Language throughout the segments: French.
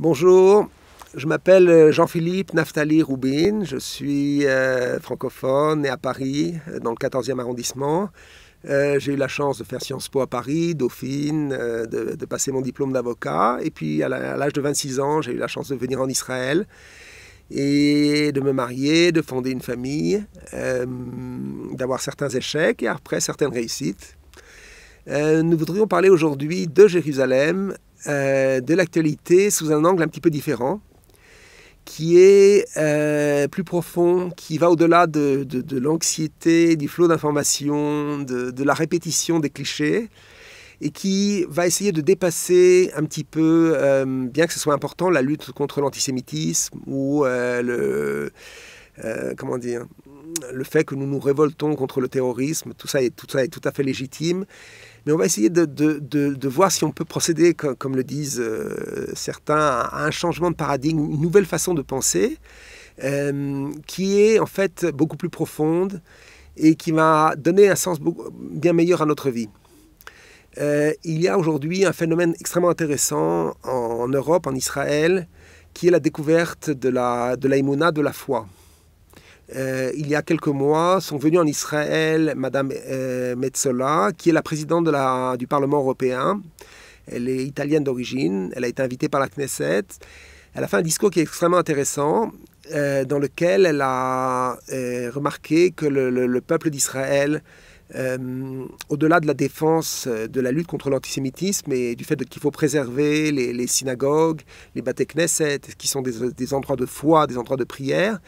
Bonjour, je m'appelle Jean-Philippe Naftali Roubin, je suis francophone, né à Paris, dans le 14e arrondissement. J'ai eu la chance de faire Sciences Po à Paris, Dauphine, de passer mon diplôme d'avocat. Et puis à l'âge de 26 ans, j'ai eu la chance de venir en Israël et de me marier, de fonder une famille, d'avoir certains échecs et après certaines réussites. Nous voudrions parler aujourd'hui de Jérusalem, de l'actualité sous un angle un petit peu différent, qui est plus profond, qui va au-delà de l'anxiété, du flot d'informations, de la répétition des clichés, et qui va essayer de dépasser un petit peu, bien que ce soit important, la lutte contre l'antisémitisme ou le fait que nous nous révoltons contre le terrorisme. Tout ça est tout à fait légitime. Mais on va essayer de voir si on peut procéder, comme le disent certains, à un changement de paradigme, une nouvelle façon de penser, qui est en fait beaucoup plus profonde et qui va donner un sens bien meilleur à notre vie. Il y a aujourd'hui un phénomène extrêmement intéressant en Europe, en Israël, qui est la découverte de la Emouna, de la foi. Il y a quelques mois, sont venus en Israël Madame Metsola, qui est la présidente du Parlement européen. Elle est italienne d'origine, elle a été invitée par la Knesset. Elle a fait un discours qui est extrêmement intéressant, dans lequel elle a remarqué que le peuple d'Israël, au-delà de la défense de la lutte contre l'antisémitisme et du fait qu'il faut préserver les synagogues, les Bate Knesset, qui sont des endroits de foi, des endroits de prière,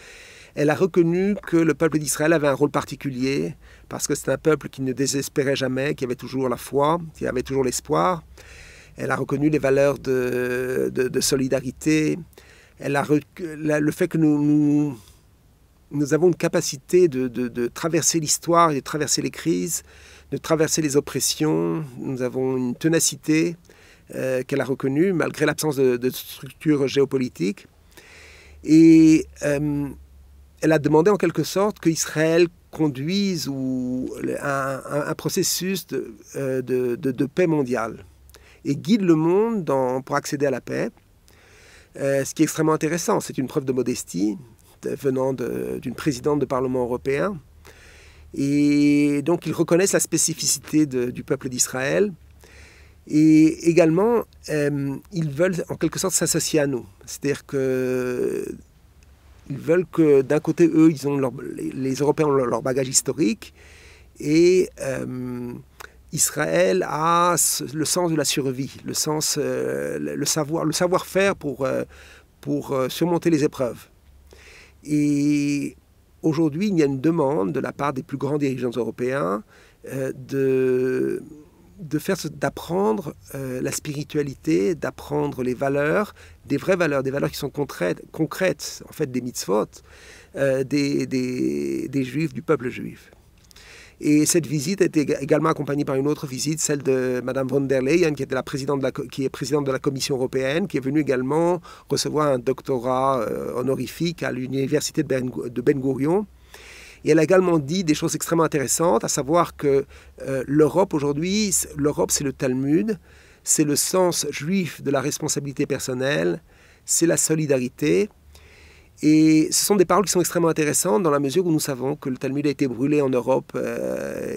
elle a reconnu que le peuple d'Israël avait un rôle particulier, parce que c'est un peuple qui ne désespérait jamais, qui avait toujours la foi, qui avait toujours l'espoir. Elle a reconnu les valeurs de solidarité. Le fait que nous avons une capacité de traverser l'histoire, de traverser les crises, de traverser les oppressions. Nous avons une ténacité qu'elle a reconnue, malgré l'absence de structure géopolitique. Et elle a demandé en quelque sorte qu'Israël conduise un processus de paix mondiale et guide le monde pour accéder à la paix. Ce qui est extrêmement intéressant, c'est une preuve de modestie venant d'une présidente de Parlement européen. Et donc ils reconnaissent la spécificité du peuple d'Israël. Et également, ils veulent en quelque sorte s'associer à nous. C'est-à-dire que ils veulent que d'un côté, eux, les Européens ont leur bagage historique et Israël a le sens de la survie, le savoir-faire pour surmonter les épreuves. Et aujourd'hui, il y a une demande de la part des plus grands dirigeants européens d'apprendre la spiritualité, d'apprendre les valeurs, des vraies valeurs, des valeurs qui sont concrètes en fait des mitzvot, des juifs, du peuple juif. Et cette visite a été également accompagnée par une autre visite, celle de Madame von der Leyen, qui est présidente de la Commission européenne, qui est venue également recevoir un doctorat honorifique à l'université de Ben Gurion. Et elle a également dit des choses extrêmement intéressantes, à savoir que l'Europe aujourd'hui, l'Europe c'est le Talmud, c'est le sens juif de la responsabilité personnelle, c'est la solidarité. Et ce sont des paroles qui sont extrêmement intéressantes dans la mesure où nous savons que le Talmud a été brûlé en Europe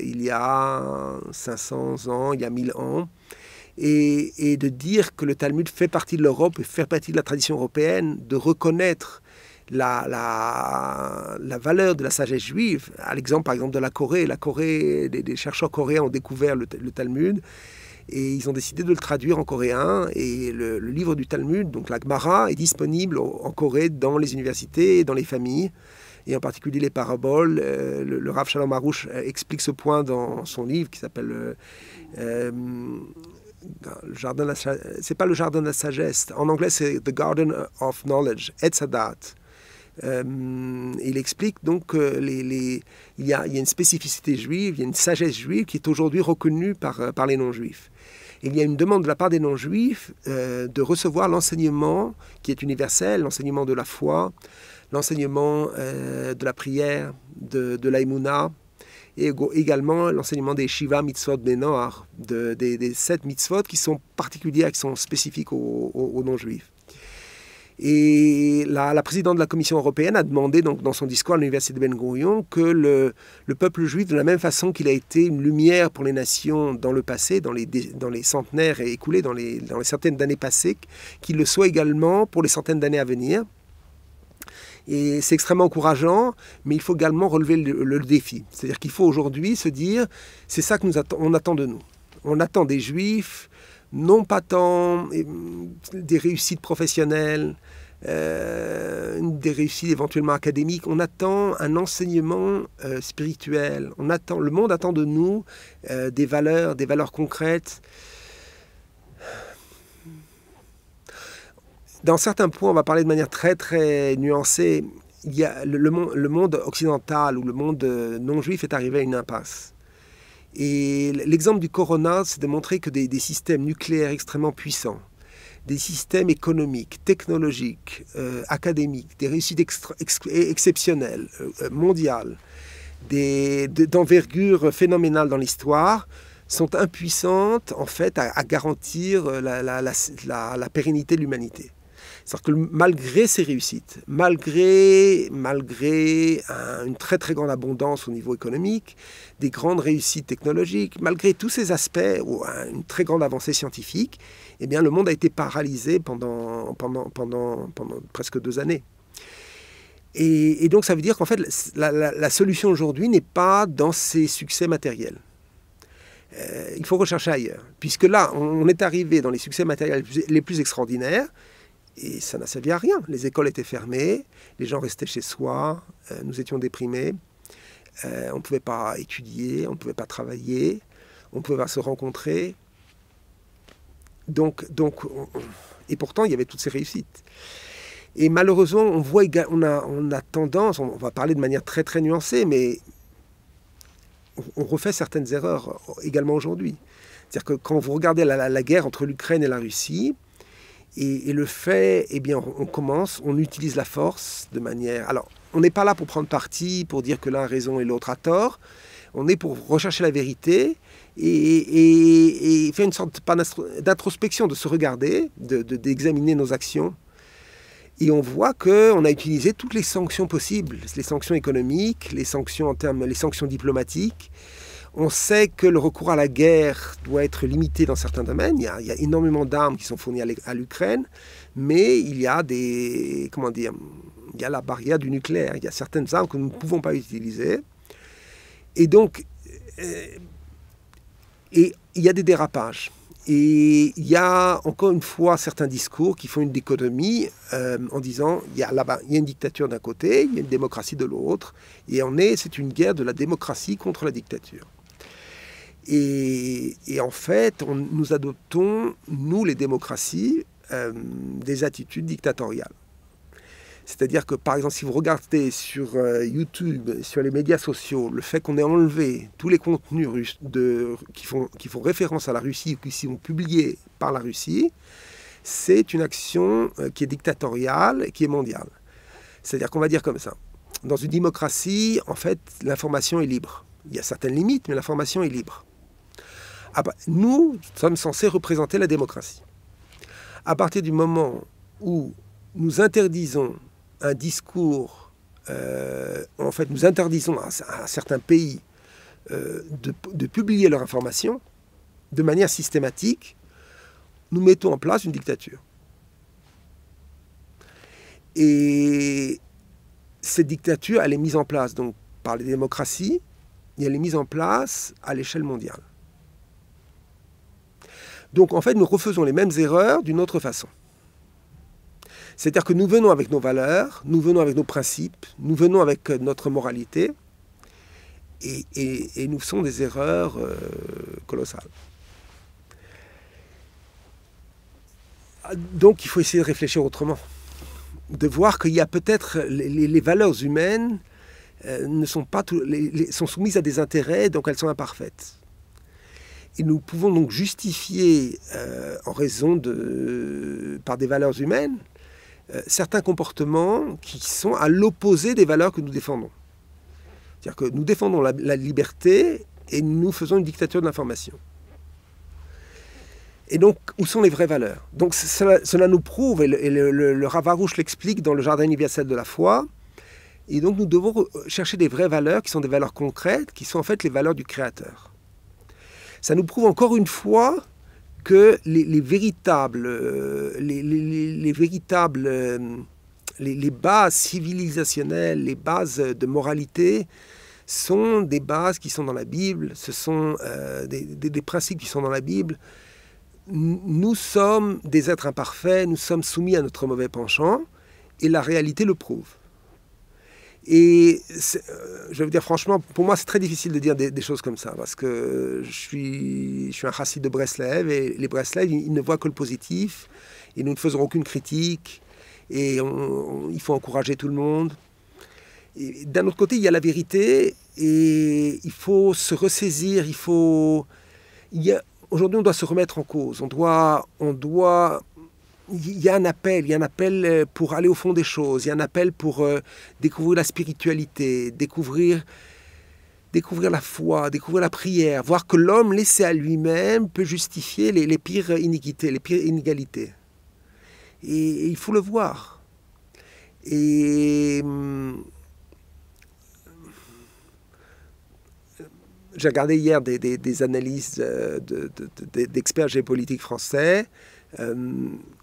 il y a 500 ans, il y a 1000 ans. Et de dire que le Talmud fait partie de l'Europe et fait partie de la tradition européenne, de reconnaître la valeur de la sagesse juive, à l'exemple par exemple de la Corée. La Corée, des chercheurs coréens ont découvert le Talmud et ils ont décidé de le traduire en coréen. Et le livre du Talmud, donc la Gemara, est disponible en Corée dans les universités et dans les familles, et en particulier les paraboles. Le Rav Shalom Arush explique ce point dans son livre qui s'appelle c'est pas le jardin de la sagesse, en anglais c'est The Garden of Knowledge, Etz Hadat. Il explique donc qu'il y a une spécificité juive, il y a une sagesse juive qui est aujourd'hui reconnue par les non-juifs. Il y a une demande de la part des non-juifs de recevoir l'enseignement qui est universel, l'enseignement de la foi, l'enseignement de la prière, de la Emouna, et également l'enseignement des Shiva Mitzvot Bnei-Noach, des 7 mitzvot qui sont particulières, qui sont spécifiques aux non-juifs. Et la présidente de la Commission européenne a demandé donc, dans son discours à l'université de Ben Gurion que le peuple juif, de la même façon qu'il a été une lumière pour les nations dans le passé, dans les centenaires écoulés, dans les centaines d'années passées, qu'il le soit également pour les centaines d'années à venir. Et c'est extrêmement encourageant, mais il faut également relever le défi. C'est-à-dire qu'il faut aujourd'hui se dire, c'est ça qu'on attend de nous. On attend des Juifs, non pas tant des réussites professionnelles, des réussites éventuellement académiques. On attend un enseignement spirituel. Le monde attend de nous des valeurs concrètes. Dans certains points, on va parler de manière très très nuancée. Il y a le monde occidental ou le monde non juif est arrivé à une impasse. Et l'exemple du corona, c'est de montrer que des systèmes nucléaires extrêmement puissants, des systèmes économiques, technologiques, académiques, des réussites exceptionnelles, mondiales, d'envergure phénoménale dans l'histoire, sont impuissantes en fait à garantir la pérennité de l'humanité. C'est-à-dire que malgré ces réussites, malgré une très très grande abondance au niveau économique, des grandes réussites technologiques, malgré tous ces aspects ou une très grande avancée scientifique, eh bien le monde a été paralysé pendant presque 2 années. Et donc ça veut dire qu'en fait la solution aujourd'hui n'est pas dans ces succès matériels. Il faut rechercher ailleurs, puisque là on est arrivé dans les succès matériels les plus extraordinaires. Et ça n'a servi à rien. Les écoles étaient fermées, les gens restaient chez soi, nous étions déprimés, on ne pouvait pas étudier, on ne pouvait pas travailler, on ne pouvait pas se rencontrer. Et pourtant, il y avait toutes ces réussites. Et malheureusement, on a tendance, on va parler de manière très très nuancée, mais on refait certaines erreurs également aujourd'hui. C'est-à-dire que quand vous regardez la guerre entre l'Ukraine et la Russie, et le fait, eh bien, on utilise la force de manière... Alors, on n'est pas là pour prendre parti, pour dire que l'un a raison et l'autre a tort. On est pour rechercher la vérité et faire une sorte d'introspection, de se regarder, d'examiner nos actions. Et on voit qu'on a utilisé toutes les sanctions possibles, les sanctions économiques, les sanctions diplomatiques. On sait que le recours à la guerre doit être limité dans certains domaines. Il y a énormément d'armes qui sont fournies à l'Ukraine, mais il y a il y a la barrière du nucléaire. Il y a certaines armes que nous ne pouvons pas utiliser. Et donc, il y a des dérapages. Et il y a encore une fois certains discours qui font une dichotomie en disant il y a une dictature d'un côté, il y a une démocratie de l'autre, et c'est une guerre de la démocratie contre la dictature. Et en fait, nous adoptons, nous les démocraties, des attitudes dictatoriales. C'est-à-dire que, par exemple, si vous regardez sur YouTube, sur les médias sociaux, le fait qu'on ait enlevé tous les contenus qui font référence à la Russie ou qui sont publiés par la Russie, c'est une action qui est dictatoriale et qui est mondiale. C'est-à-dire qu'on va dire comme ça. Dans une démocratie, en fait, l'information est libre. Il y a certaines limites, mais l'information est libre. Nous sommes censés représenter la démocratie. À partir du moment où nous interdisons un discours, en fait, nous interdisons à certains pays de publier leur information de manière systématique, nous mettons en place une dictature. Et cette dictature, elle est mise en place donc, par les démocraties et elle est mise en place à l'échelle mondiale. Donc, en fait, nous refaisons les mêmes erreurs d'une autre façon. C'est-à-dire que nous venons avec nos valeurs, nous venons avec nos principes, nous venons avec notre moralité, et nous faisons des erreurs colossales. Donc, il faut essayer de réfléchir autrement, de voir qu'il y a peut-être les valeurs humaines sont soumises à des intérêts, donc elles sont imparfaites. Et nous pouvons donc justifier, par des valeurs humaines, certains comportements qui sont à l'opposé des valeurs que nous défendons. C'est-à-dire que nous défendons la liberté et nous faisons une dictature de l'information. Et donc, où sont les vraies valeurs? Donc, cela nous prouve, et le Rav Arush l'explique dans le Jardin universel de la foi, et donc nous devons chercher des vraies valeurs qui sont des valeurs concrètes, qui sont en fait les valeurs du Créateur. Ça nous prouve encore une fois que les bases civilisationnelles, les bases de moralité sont des bases qui sont dans la Bible, ce sont des principes qui sont dans la Bible. Nous sommes des êtres imparfaits, nous sommes soumis à notre mauvais penchant, et la réalité le prouve. Et je vais vous dire franchement, pour moi c'est très difficile de dire des choses comme ça, parce que je suis un chassid de Breslev, et les Breslev, ils ne voient que le positif, et nous ne faisons aucune critique, et il faut encourager tout le monde. D'un autre côté, il y a la vérité, et il faut se ressaisir, aujourd'hui, on doit se remettre en cause. Il y a un appel pour aller au fond des choses. Il y a un appel pour découvrir la spiritualité, découvrir la foi, découvrir la prière, voir que l'homme laissé à lui-même peut justifier les pires iniquités, les pires inégalités. Et il faut le voir. Et j'ai regardé hier des analyses d'experts géopolitiques français.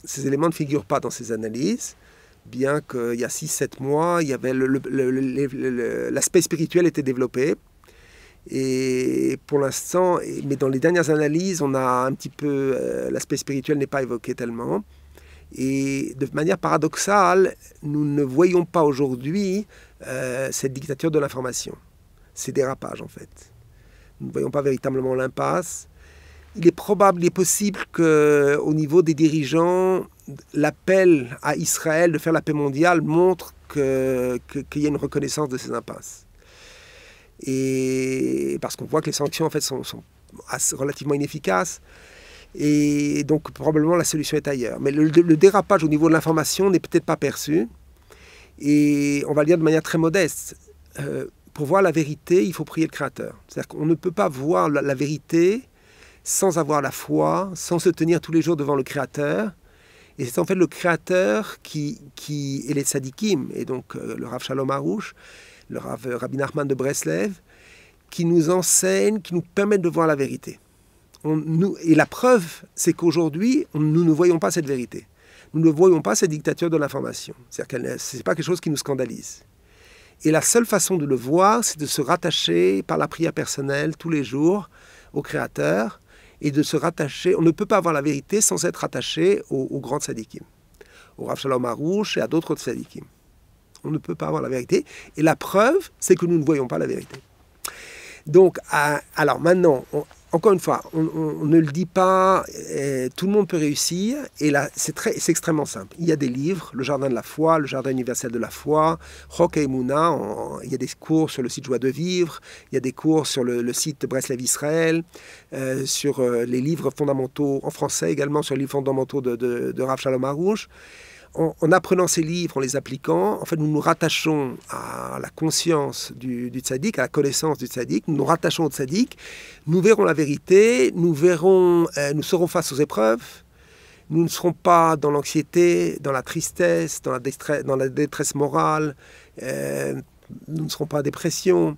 Ces éléments ne figurent pas dans ces analyses, bien qu'il y a 6-7 mois, il y avait l'aspect spirituel était développé. Et pour l'instant, mais dans les dernières analyses, on a un petit peu... l'aspect spirituel n'est pas évoqué tellement. Et de manière paradoxale, nous ne voyons pas aujourd'hui cette dictature de l'information. Ces dérapages, en fait. Nous ne voyons pas véritablement l'impasse. Il est possible qu'au niveau des dirigeants, l'appel à Israël de faire la paix mondiale montre qu'il y a une reconnaissance de ces impasses. Et parce qu'on voit que les sanctions en fait, sont relativement inefficaces. Et donc probablement la solution est ailleurs. Mais le dérapage au niveau de l'information n'est peut-être pas perçu. Et on va le dire de manière très modeste. Pour voir la vérité, il faut prier le Créateur. C'est-à-dire qu'on ne peut pas voir la vérité sans avoir la foi, sans se tenir tous les jours devant le Créateur. Et c'est en fait le Créateur qui est les tzadikim, et donc le Rav Shalom Arush, le Rabbi Nachman de Breslev, qui nous enseignent, qui nous permettent de voir la vérité. Et la preuve, c'est qu'aujourd'hui, nous ne voyons pas cette vérité. Nous ne voyons pas cette dictature de l'information. C'est-à-dire que ce n'est pas quelque chose qui nous scandalise. Et la seule façon de le voir, c'est de se rattacher par la prière personnelle tous les jours au Créateur, et de se rattacher. On ne peut pas avoir la vérité sans être rattaché aux grands tzadikim, au Rav Shalom Arush et à d'autres tzadikim. On ne peut pas avoir la vérité. Et la preuve, c'est que nous ne voyons pas la vérité. Donc, alors maintenant, encore une fois, on ne le dit pas, tout le monde peut réussir, et là, c'est extrêmement simple. Il y a des livres, le Jardin de la foi, le Jardin universel de la foi, Chok Emunah, il y a des cours sur le site Joie de vivre, il y a des cours sur le site Breslev Israël, sur les livres fondamentaux, en français également, sur les livres fondamentaux de Rav Shalom Arush. En apprenant ces livres, en les appliquant, en fait, nous nous rattachons à la conscience du tzaddik, à la connaissance du tzaddik, nous nous rattachons au tzaddik, nous verrons la vérité, nous serons face aux épreuves, nous ne serons pas dans l'anxiété, dans la tristesse, dans la détresse morale, nous ne serons pas en dépression,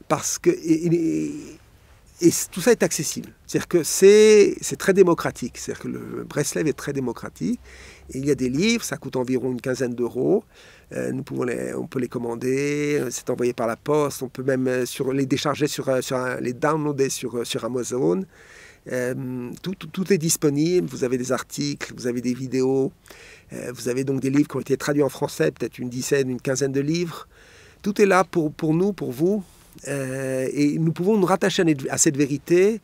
parce que... Et tout ça est accessible. C'est-à-dire que c'est très démocratique. C'est-à-dire que le Breslev est très démocratique. Et il y a des livres, ça coûte environ une quinzaine d'euros. On peut les commander, c'est envoyé par la poste. On peut même les décharger, les downloader sur Amazon. Tout est disponible. Vous avez des articles, vous avez des vidéos. Vous avez donc des livres qui ont été traduits en français, peut-être une quinzaine de livres. Tout est là pour nous, pour vous. Et nous pouvons nous rattacher à cette vérité,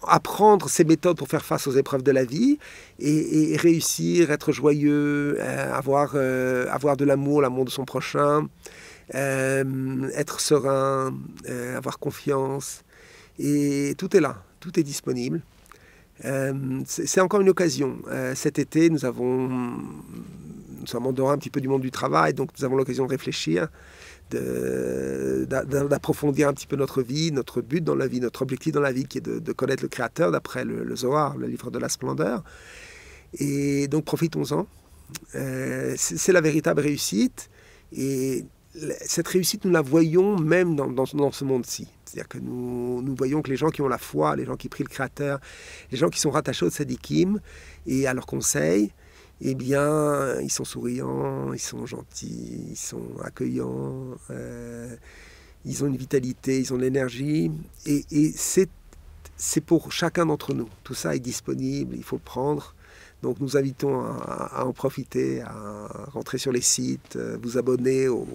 apprendre ces méthodes pour faire face aux épreuves de la vie et réussir, être joyeux, avoir de l'amour de son prochain, être serein, avoir confiance. Et tout est là, tout est disponible. C'est encore une occasion. Cet été, nous sommes en dehors un petit peu du monde du travail, donc nous avons l'occasion de réfléchir, d'approfondir un petit peu notre vie, notre but dans la vie, notre objectif dans la vie, qui est de connaître le Créateur d'après le Zohar, le livre de la splendeur. Et donc profitons-en. C'est la véritable réussite. Et cette réussite, nous la voyons même dans ce monde-ci. C'est-à-dire que nous voyons que les gens qui ont la foi, les gens qui prient le Créateur, les gens qui sont rattachés au Tzadikim et à leurs conseils, eh bien, ils sont souriants, ils sont gentils, ils sont accueillants, ils ont une vitalité, ils ont de l'énergie. Et c'est pour chacun d'entre nous. Tout ça est disponible, il faut le prendre. Donc nous invitons à en profiter, à rentrer sur les sites, vous abonner au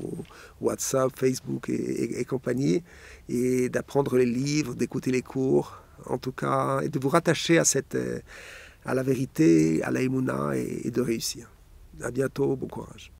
WhatsApp, Facebook et compagnie, et d'apprendre les livres, d'écouter les cours, en tout cas, et de vous rattacher à la vérité, à la Emouna, et de réussir. À bientôt, bon courage.